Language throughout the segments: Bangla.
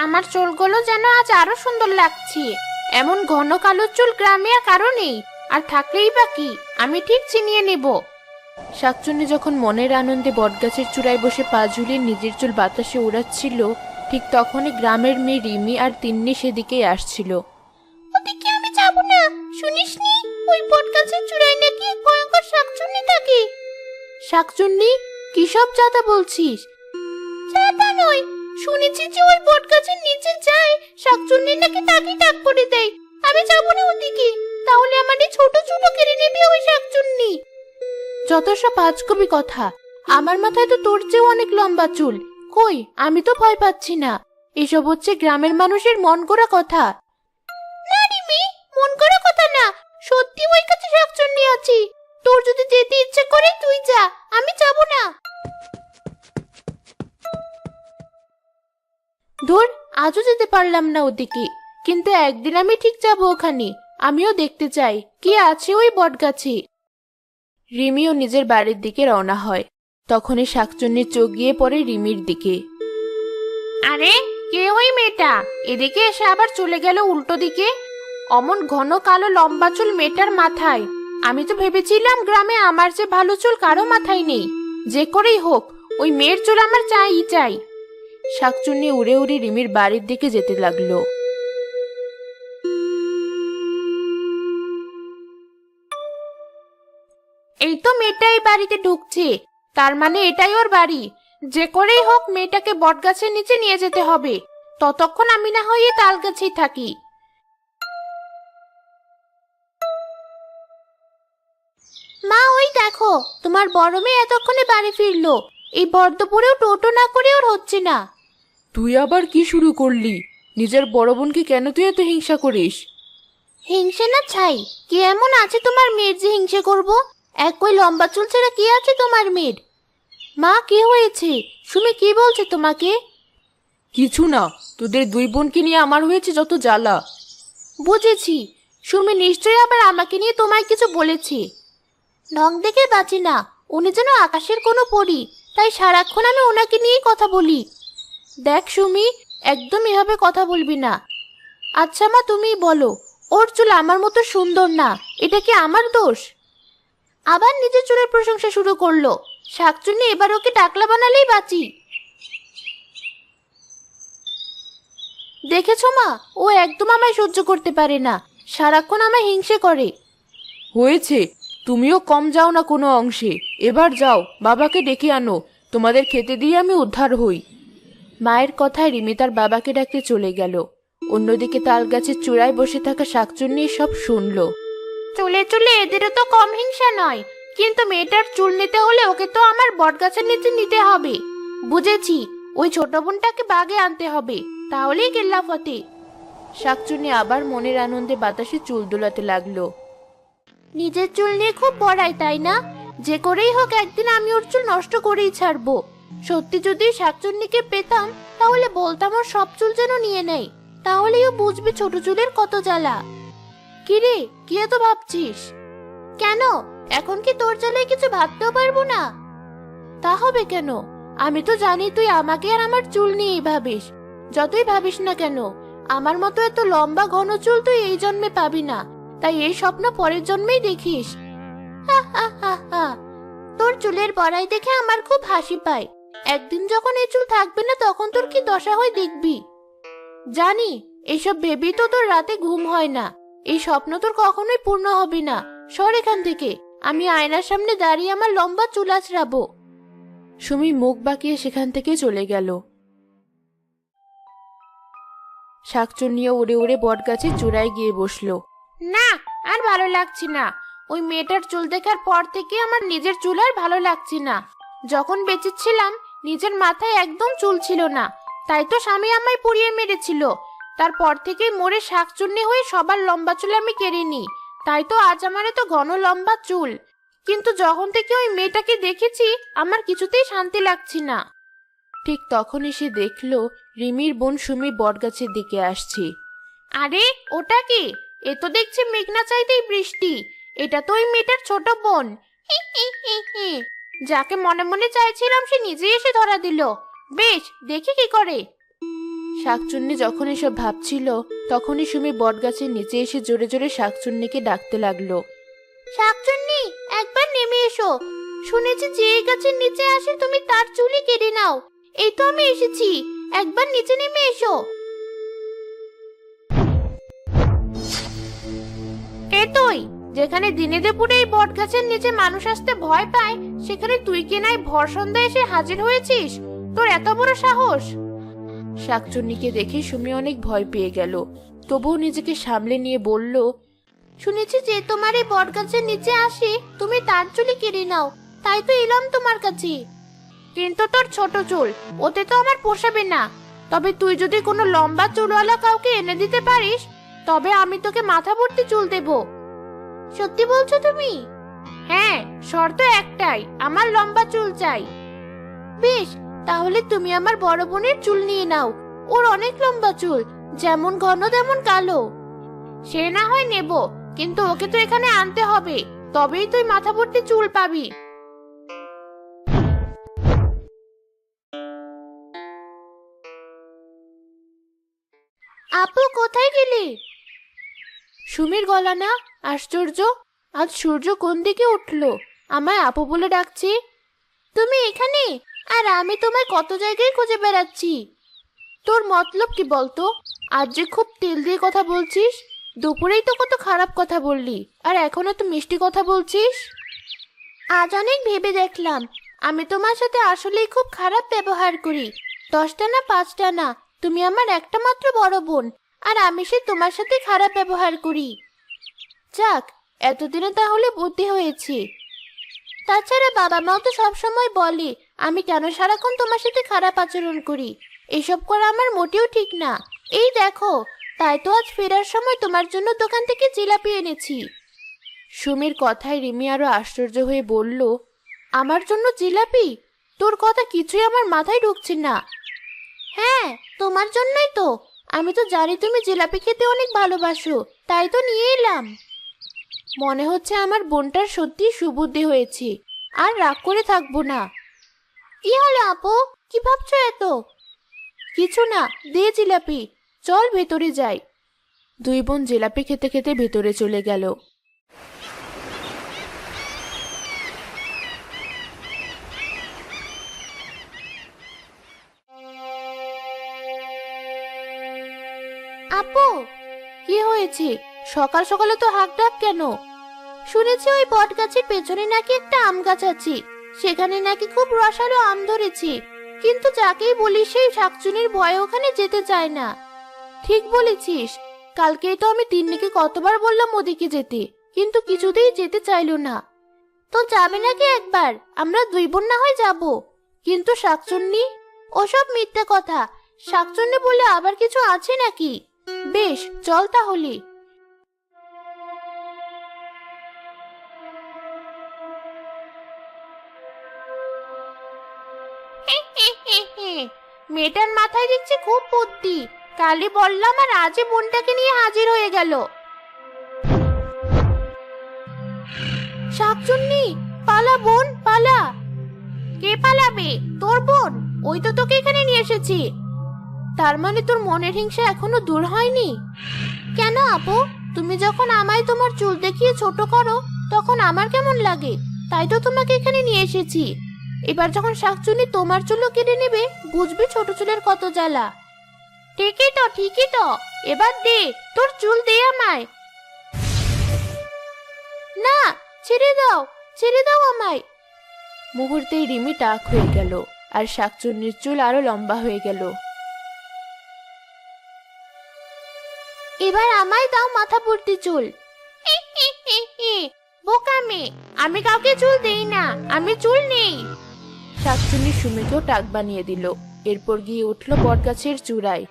আমার চুলগুলো যেন আজ আরো সুন্দর লাগছে। এমন ঘন কালো চুল গ্রামে আর কারো নেই, আর থাকলেই বা কি, আমি ঠিক চিনিয়ে নেব। শাকচুন্নি যখন মনের আনন্দে বটগাছের চূড়ায় বসে পা ঝুলিয়ে নিজের চুল বাতাসে উড়াচ্ছিল, ঠিক তখনই গ্রামের মেয়ে রিমি আর তিন্নি সেদিকেই আসছিল। ওদিকে আমি যাব না, শুনিসনি? ওই বটগাছের চূড়ায় নাকি এক ভয়ঙ্কর শাকচুন্নি থাকে। শাকচুন্নি? কি সব যাতা বলছিস? যাতা নয়, শুনেছি যে ওই বটগাছের নিচে যায় শাকচুন্নি নাকি তাকে ডাক পড়ে দেয়। আমি যাব না ওদিকে, তাহলে আমার এই ছোট ছোট কেড়ে নেবে ওই শাকচুন্নি। যত সব আজগুবি কথা, আমার মাথায় তো তোর চেয়েও অনেক লম্বা চুল। কই, আমি তো ভয় পাচ্ছি না। এসব হচ্ছে গ্রামের মানুষের মন গড়া কথা। না রিমি, মন গড়া কথা না, সত্যি ওই কাছে শাকচুন্নি আছে। তোর যদি যেতে ইচ্ছে করে তুই যা, আমি যাব না। ধুর, আজও যেতে পারলাম না ওদিকে, কিন্তু একদিন আমি ঠিক যাব ওখানে। আমিও দেখতে চাই কি আছে ওই বটগাছে। রিমিও নিজের বাড়ির দিকে রওনা হয়। তখনই শাকচুন্নির চোখ গিয়ে পড়ে রিমির দিকে। আরে, কে ওই মেয়েটা? এদিকে এসে আবার চলে গেল উল্টো দিকে। অমন ঘন কালো লম্বা চুল মেয়েটার মাথায়। আমি তো ভেবেছিলাম গ্রামে আমার যে ভালো চুল কারো মাথায় নেই। যে করেই হোক, ওই মেয়ের চুল আমার চাই চাই। শাকচুন্নি উড়ে উড়ে রিমির বাড়ির দিকে যেতে লাগলো। এই তো মেয়েটা এই বাড়িতে ঢুকছে, তার মানে এটাই ওর বাড়ি। যে করেই হোক মেয়েটাকে বটগাছের নিচে নিয়ে যেতে হবে। ততক্ষণ আমি না হয় এই তাল গাছেই থাকি। মা, ওই দেখো, তোমার বড় মেয়ে এতক্ষণে বাড়ি ফিরলো। এই বর্ধপুরেও টোটো না করে ওর হচ্ছে না। তুই আবার কি শুরু করলি? নিজের বড় বোনকে কেন তুই এত হিংসা করিস? হিংসে না ছাই, কি এমন আছে তোমার মেয়ের যে হিংসে করব? এক ওই লম্বা চুল ছেড়া কি আছে তোমার মেয়ের? মা, কি হয়েছে? সুমি কি বলছে তোমাকে? কিছু না, তোদের দুই বোনকে নিয়ে আমার হয়েছে যত জ্বালা। বুঝেছি, সুমি নিশ্চয়ই আবার আমাকে নিয়ে তোমায় কিছু বলেছে। ঢং দেখে বাঁচি না, উনি যেন আকাশের কোনো পরী, তাই সারাক্ষণ আমি ওনাকে নিয়েই কথা বলি। দেখ সুমি, একদম এভাবে কথা বলবি না। আচ্ছা মা, তুমিই বলো, ওর চুল আমার মতো সুন্দর না, এটা কি আমার দোষ? আবার নিজের চুলের প্রশংসা শুরু করলো। শাকচুন্নি এবার ওকে ডাকলা বানালেই বাঁচি। দেখেছো মা, ও একদম আমায় সহ্য করতে পারে না, সারাক্ষণ আমায় হিংসে করে। হয়েছে, তুমিও কম যাও না কোনো অংশে। এবার যাও, বাবাকে ডেকে আনো, তোমাদের খেতে দিয়ে আমি উদ্ধার হই। মায়ের কথায় রিমি তার বাবাকে ডাকতে চলে গেল। অন্যদিকে তাল গাছের চূড়ায় বসে থাকা শাকচুন্নি সব শুনলো। চলে চলে এদেরও তো কম হিংসা নয়, কিন্তু মেয়েটার চুল নিতে হলে ওকে তো আমার বটগাছের নিচে নিতে হবে। বুঝেছি, ওই ছোট বোনটাকে বাগে আনতে হবে, তাহলেই কেল্লা ফতে। শাকচুন্নি আবার মনের আনন্দে বাতাসে চুল দোলাতে লাগলো। নিজের চুল নিয়ে খুব বড়াই, তাই না? যে করেই হোক একদিন আমি ওর চুল নষ্ট করেই ছাড়বো। সত্যি যদি শাকচুন্নিকে পেতাম, তাহলে বলতাম ওর সব চুল যেন নিয়ে নেয়, তাহলেই ও বুঝবে ছোট চুলের কত জ্বালা। কিরে, কি এত ভাবছিস? কেন, এখন কি তোর জ্বালায় কিছু ভাবতেও পারবো না? তা হবে কেন? আমি তো জানি তুই আমাকে আর আমার চুল নিয়েই ভাবিস। যতই ভাবিস না কেন, আমার মতো এত লম্বা ঘন চুল তুই এই জন্মে পাবি না, তাই এই স্বপ্ন পরের জন্মেই দেখিস। হা হা হা হা, তোর চুলের বড়াই দেখে আমার খুব হাসি পায়। একদিন যখন এই চুল থাকবে না, তখন তোর কি দশা হয় দেখবি। জানি, এইসব ভেবেই তো তোর রাতে ঘুম হয় না। এই স্বপ্ন তোর কখনোই পূর্ণ হবে না। সর এখান থেকে, আমি আয়নার সামনে দাঁড়িয়ে আমার লম্বা চুল আঁচড়াবো। সুমি মুখ বাঁকিয়ে সেখান থেকে চলে গেল। শাকচুন্নিও উড়ে উড়ে বটগাছের চূড়ায় গিয়ে বসলো। না, আর ভালো লাগছে না। ওই মেয়েটার চুল দেখার পর থেকে আমার নিজের চুল আর ভালো লাগছে না। যখন বেঁচে ছিলাম, নিজের মাথায় একদম চুল ছিল না, তাই তো স্বামী আমায় পুড়িয়ে মেরেছিল। তারপর থেকেই মরে শাকচুন্নি হয়ে সবার লম্বা চুল আমি কেড়ে নিই, তাই তো আজ আমার এত ঘন লম্বা চুল। কিন্তু যখন থেকে ওই মেয়েটাকে দেখেছি, আমার কিছুতেই শান্তি লাগছে না। ঠিক তখনই সে দেখলো রিমির বোন সুমি বটগাছের দিকে আসছে। আরে, ওটা কি? এ তো দেখছি মেঘনা চাইতেই বৃষ্টি। এটা তো ওই মেয়েটার ছোট বোন। হি হি হি হি। যাকে মনে মনে চাইছিলাম সে নিজেই এসে ধরা দিল। বেশ, দেখি কি করে। শাকচুন্নি যখন এসব ভাবছিল তখনই সুমি বটগাছের নিচে এসে জোরে জোরে শাকচুন্নিকে ডাকতে লাগলো। শাকচুন্নি, একবার নেমে এসো। শুনেছি যে এই গাছের নিচে আসে তুমি তার চুলই কেটে নাও। এই তো আমি এসেছি, একবার নিচে নেমে এসো। কে তুই? যেখানে দিনে দুপুরে এই বট গাছের নিচে মানুষ আসতে ভয় পায়, সেখানে তুই কি নাই ভর সন্ধ্যায় এসে হাজির হয়েছিস? তোর এত বড় সাহস! শাকচুন্নিকে দেখে সুমি অনেক ভয় পেয়ে গেল, তবুও নিজেকে সামলে নিয়ে বলল, শুনেছি যে তোমার এই বট গাছের নিচে আসে তুমি তার চুলই কেটে নাও, তাই তো এলাম তোমার কাছে। কিন্তু তোর ছোট চুল, ওতে তো আমার পোষাবে না। তবে তুই যদি কোনো লম্বা চুলওয়ালা কাউকে এনে দিতে পারিস, তবে আমি তোকে মাথা ভর্তি চুল দেব। সত্যি বলছো তুমি? হ্যাঁ, শর্ত একটাই, আমার লম্বা চুল চাই। বেশ, তাহলে তুমি আমার বড় বোনের চুল নিয়ে নাও। ওর অনেক লম্বা চুল, যেমন ঘন তেমন কালো। সে না হয় নেব, কিন্তু ওকে তো এখানে আনতে হবে, তবেই তুই মাথা ভর্তি চুল পাবি। আপু, কোথায় গেলি? সুমির গলা না? আশ্চর্য, আজ সূর্য কোন দিকে উঠলো? আমায় আপু বলে ডাকছি। তুমি এখানে? আর আমি তোমায় কত জায়গায় খুঁজে বেড়াচ্ছি। তোর মতলব কি বলতো? আজ যে খুব তেল দিয়ে কথা বলছিস। দুপুরেই তো কত খারাপ কথা বললি, আর এখনো তো মিষ্টি কথা বলছিস। আজ অনেক ভেবে দেখলাম, আমি তোমার সাথে আসলেই খুব খারাপ ব্যবহার করি। 10টা না 5টা না, তুমি আমার একটা মাত্র বড় বোন, আর আমি সে তোমার সাথে খারাপ ব্যবহার করি। যাক, এতদিনে তাহলে বুদ্ধি হয়েছে। তাছাড়া বাবা মাও তো সবসময় বলে আমি কেন সারাক্ষণ তোমার সাথে খারাপ আচরণ করি। এসব করা আমার মোটেও ঠিক না। এই দেখো, তাই তো আজ ফেরার সময় তোমার জন্য দোকান থেকে জিলাপি এনেছি। সুমির কথায় রিমি আরো আশ্চর্য হয়ে বলল, আমার জন্য জিলাপি? তোর কথা কিছুই আমার মাথায় ঢুকছে না। হ্যাঁ, তোমার জন্যই তো। আমি তো জানি তুমি জিলাপি খেতে অনেক ভালোবাসো, তাই তো নিয়ে এলাম। মনে হচ্ছে আমার বোনটার সত্যি সুবুদ্ধি হয়েছে, আর রাগ করে থাকবো না। কি হলো আপু, কি ভাবছো এত? কিছু না, দে জিলাপি, চল ভেতরে যাই। দুই বোন জিলাপি খেতে খেতে ভেতরে চলে গেল। আপু, কি হয়েছে? সকাল সকালে তো হাঁক ডাক কেন? শুনেছি ওই বট গাছের পেছনে নাকি একটা আম গাছ আছে, সেখানে নাকি খুব রসালো আম ধরেছে। কিন্তু যাকেই বলি সেই শাকচুনির ভয়ে ওখানে যেতে চায় না। ঠিক বলেছিস, কালকেই তো আমি তিন্নিকে কতবার বললাম ওদিকে যেতে, কিন্তু কিছুতেই যেতে চাইলো না। তো যাবে নাকি একবার? আমরা দুই বোন না হয় যাব। কিন্তু শাকচুন্নি? ওসব মিথ্যে কথা। শাকচুন্নি বলে আবার কিছু আছে নাকি? বেশ, চল তাহলে। মেয়েটার মাথায় দেখছি খুব বুদ্ধি। কালই বললাম আর আজই বোনটাকে নিয়ে হাজির হয়ে গেল। শাকচুন্নি, পালা বোন, পালা। কে পালাবে? তোর বোন, ওই তো তোকে এখানে নিয়ে এসেছি। তার মানে তোর মনের হিংসা এখনো দূর হয়নি? কেন আপু, তুমি যখন আমায় তোমার চুল দেখিয়ে ছোট করো তখন আমার কেমন লাগে, তাই তো তোমাকে এখানে নিয়ে এসেছি। এবার যখন শাকচুন্নি তোমার চুলও কেটে নেবে, বুঝবি ছোট চুলের কত জ্বালা। ঠিকই তো, ঠিকই তো। এবার দে, তোর চুল দে আমায়। না, ছেড়ে দাও, ছেড়ে দাও আমায়। মুহূর্তেই রিমি টাক হয়ে গেল, আর শাকচুন্নির চুল আরো লম্বা হয়ে গেল। এবার আমায় দাও মাথা ভর্তি চুল। বোকা মেয়ে, আমি কাউকে চুল দেই না, আমি চুল নেই। শাকচুন্নি সুমিকেও টাক বানিয়ে দিল, এরপর গিয়ে উঠলো বটগাছের চূড়ায়।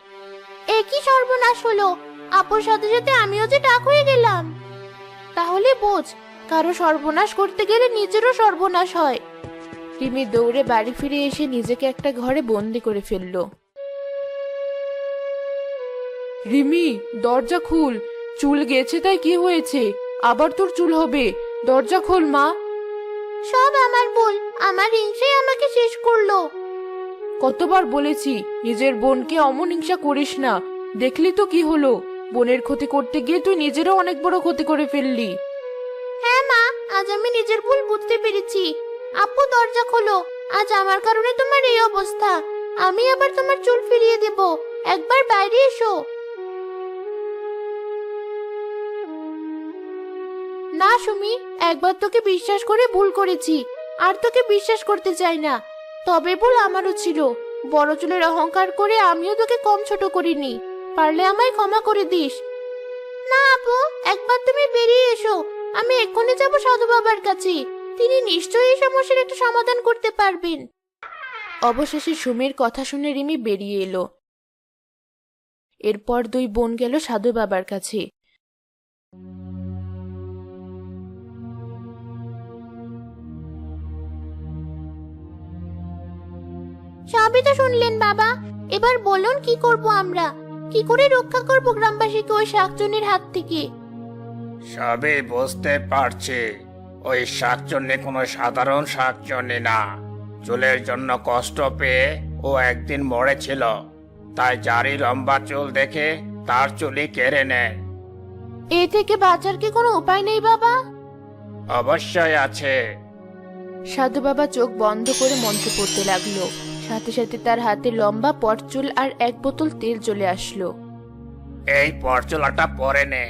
এ কি সর্বনাশ হলো! আপুর সাথে সাথে আমিও যে টাক হয়ে গেলাম। তাহলে বোঝ, কারো সর্বনাশ করতে গেলে নিজেরও সর্বনাশ হয়। রিমি দৌড়ে বাড়ি ফিরে এসে নিজেকে একটা ঘরে বন্দি করে ফেললো। রিমি, দরজা খুল। চুল গেছে তাই কি হয়েছে? আবার তোর চুল হবে। দরজা খোল মা। সব আমার ভুল, আমার হিংসেই আমাকে শেষ করলো। কতবার বলেছি নিজের বোনকে অমন হিংসা করিস না। দেখলি তো কি হলো, বোনের ক্ষতি করতে গিয়ে তুই নিজেরও অনেক বড় ক্ষতি করে ফেললি। হ্যাঁ মা, আজ আমি নিজের ভুল বুঝতে পেরেছি। আপু দরজা খোলো, আজ আমার কারণে তোমার এই অবস্থা। আমি আবার তোমার চুল ফিরিয়ে দেব, একবার বাইরে এসো। না সুমি, একবার তোকে বিশ্বাস করে ভুল করেছি, আর তোকে বিশ্বাস করতে চাই না। তবে ভুল আমারও ছিল, বড় চুলের অহংকার করে আমিও তোকে কম ছোট করিনি। পারলে আমায় ক্ষমা করে দিস। না আপু, একবার তুমি বেরিয়ে এসো, আমি এক্ষুনি যাব সাধু বাবার কাছে। তিনি নিশ্চয়ই এই সমস্যার একটা সমাধান করতে পারবেন। অবশেষে সুমির কথা শুনে রিমি বেরিয়ে এলো। এরপর দুই বোন গেল সাধু বাবার কাছে। সবই তো শুনলেন বাবা, এবার বলুন কি করব আমরা? কি করে রক্ষা করব গ্রামবাসীকে ওই শাকচুন্নির হাত থেকে? সবই বুঝতে পারছি, ওই শাকচুন্নি কোনো সাধারণ শাকচুন্নি না। চুলের জন্য কষ্ট পেয়ে ও একদিন মরেছিল, তাই যারই লম্বা চুল দেখে তার চুলই কেড়ে নেয়। এ থেকে বাঁচার কি কোনো উপায় নেই বাবা? অবশ্যই আছে। সাধু বাবা চোখ বন্ধ করে মন্ত্র পড়তে লাগলো। সাথে সাথে তার হাতে লম্বা পটচুল আর এক বোতল তেল চলে আসলো। এই পরচুলাটা পরে নে,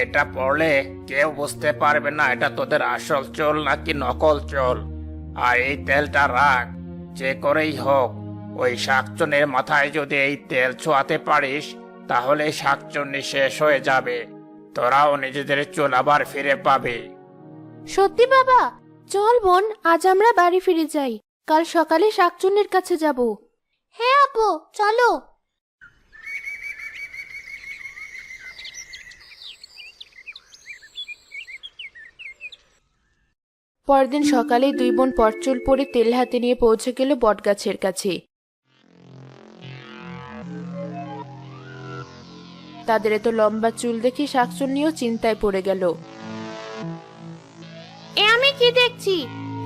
এটা পরলে কেউ বুঝতে পারবে না এটা তোদের আসল চুল নাকি নকল চুল। আর এই তেলটা রাখ, যে করেই হোক ওই শাকচুন্নির মাথায় যদি এই তেল ছোঁয়াতে পারিস তাহলে শাকচুন্নি শেষ হয়ে যাবে, তোরাও নিজেদের চুল আবার ফিরে পাবি। সত্যি বাবা? চল বোন, আজ আমরা বাড়ি ফিরে যাই, কাল সকালে শাকচুন্নির কাছে যাব। হ্যাঁ আপু, চলো। পরদিন সকালে দুই বোন পটচুল পরে তেল হাতে নিয়ে পৌঁছে গেল বটগাছের কাছে। তাদের এত লম্বা চুল দেখে শাকচুন্নিও চিন্তায় পড়ে গেল। এ আমি কি দেখছি?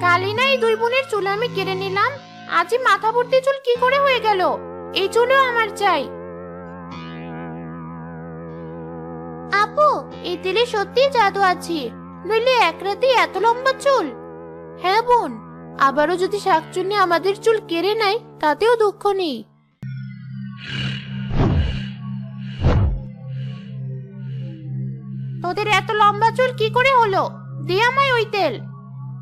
কালই না এই দুই বোনের চুল আমি কেড়ে নিলাম, আজই মাথা ভর্তি চুল কি করে হয়ে গেল? এই চুলও আমার চাই। আপু, এই তেলে সত্যি জাদু আছে, নইলে এক রাতে এত লম্বা চুল। হ্যাঁ বোন, আবারও যদি শাকচুন্নি আমাদের চুল কেড়ে নেয় তাতেও দুঃখ নেই। তোদের এত লম্বা চুল কি করে হলো? দে আমায় ওই তেল।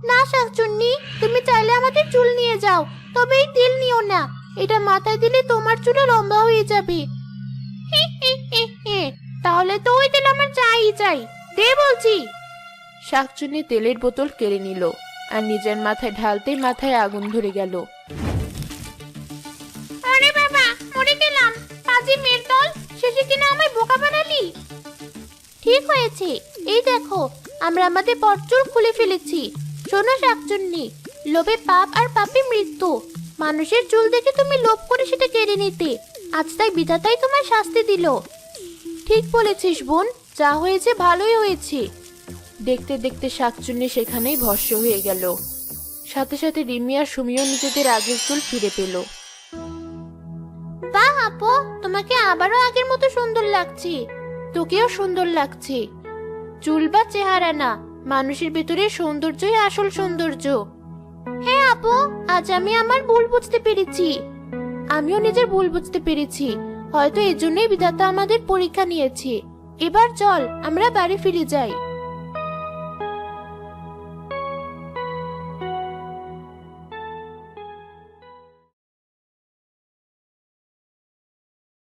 না শাকচুন্নি, তুমি চাইলে আমাদের চুল নিয়ে যাও, তবে এই তেল নিও না, এটা মাথায় দিলে তোমার চুলও লম্বা হয়ে যাবে। তাহলে তো ওই তেল আমার চাই চাই, দে বলছি। শাকচুন্নি তেলের বোতল কেড়ে নিল আর নিজের মাথায় ঢালতেই মাথায় আগুন ধরে গেল। আরে বাবা, মরে গেলাম। পাজি মেয়ের দল, শেষে কিনা আমায় বোকা বানালি। ঠিক হয়েছে, এই দেখো আমরা আমাদের পটচুল খুলে ফেলেছি। শোনো শাকচুন্নি, লোভে পাপ আর পাপে মৃত্যু। মানুষের চুল দেখে তুমি লোভ করে সেটা কেড়ে নিতে, আজ তাই বিধাতাই তোমার শাস্তি দিল। ঠিক বলেছিস বোন, যা হয়েছে ভালোই হয়েছে। দেখতে দেখতে শাকচুন্নি সেখানেই ভস্ম হয়ে গেল। সাথে সাথে রিমি আর সুমিও নিজেদের আগের চুল ফিরে পেল। বাহ আপু, তোমাকে আবারও আগের মতো সুন্দর লাগছে। তোকেও সুন্দর লাগছে। চুল বা চেহারা না, মানুষের ভিতরে সৌন্দর্যই আসল সৌন্দর্য। হ্যাঁ আপু, আজ আমি আমার ভুল বুঝতে পেরেছি। আমিও নিজের ভুল বুঝতে পেরেছি, হয়তো এজন্যই বিধাতা আমাদের পরীক্ষা নিয়েছে। এবার চল আমরা বাড়ি ফিরে যাই।